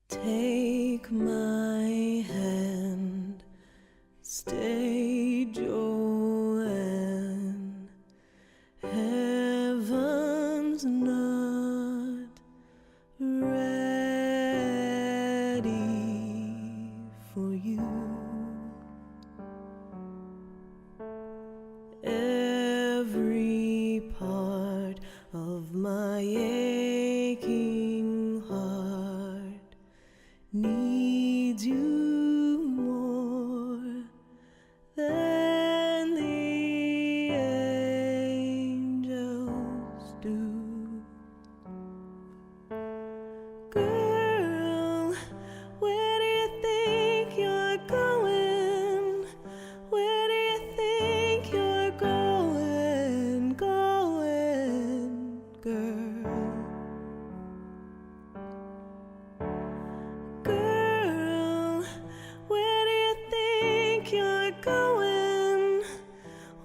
Take my hand, stay, JoAnne. Heaven's not ready for you. Every part of my aching heart needs you more than the angels do. Girl, where do you think you're going? Where do you think you're going, girl? Girl, where do you think you're going?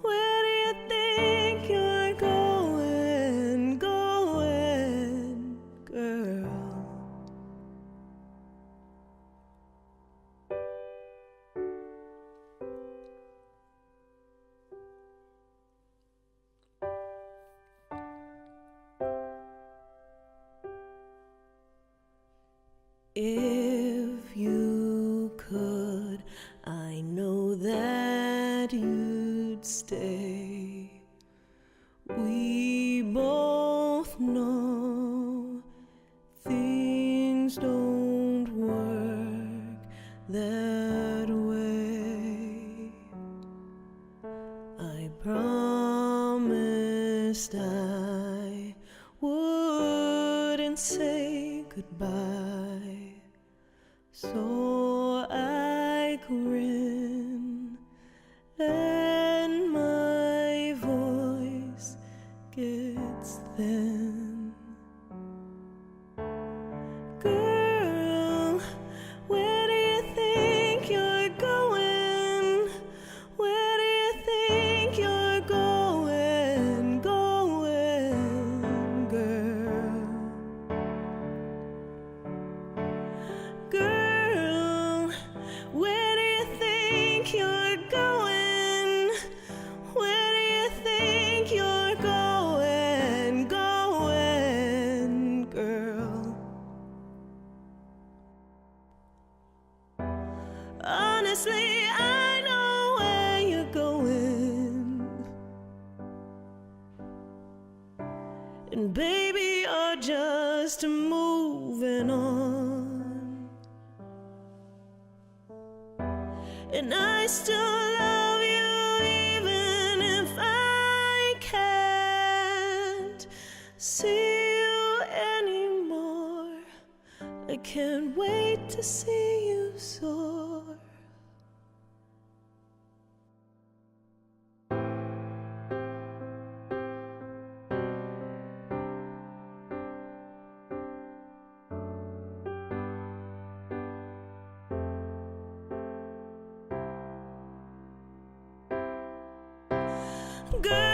Where do you think you're going, girl? If you could, I know that you'd stay. We both know things don't work that way. I promised I wouldn't say goodbye, so I grin and my voice gets thin. Girl, where do you think you're going? Where do you think you're going, girl? Girl, where do you think you're going? Where do you think you're going, girl? Honestly, I know where you're going, and baby, you're just moving on. And I still love you even if I can't see you anymore. I can't wait to see you soar. Girl,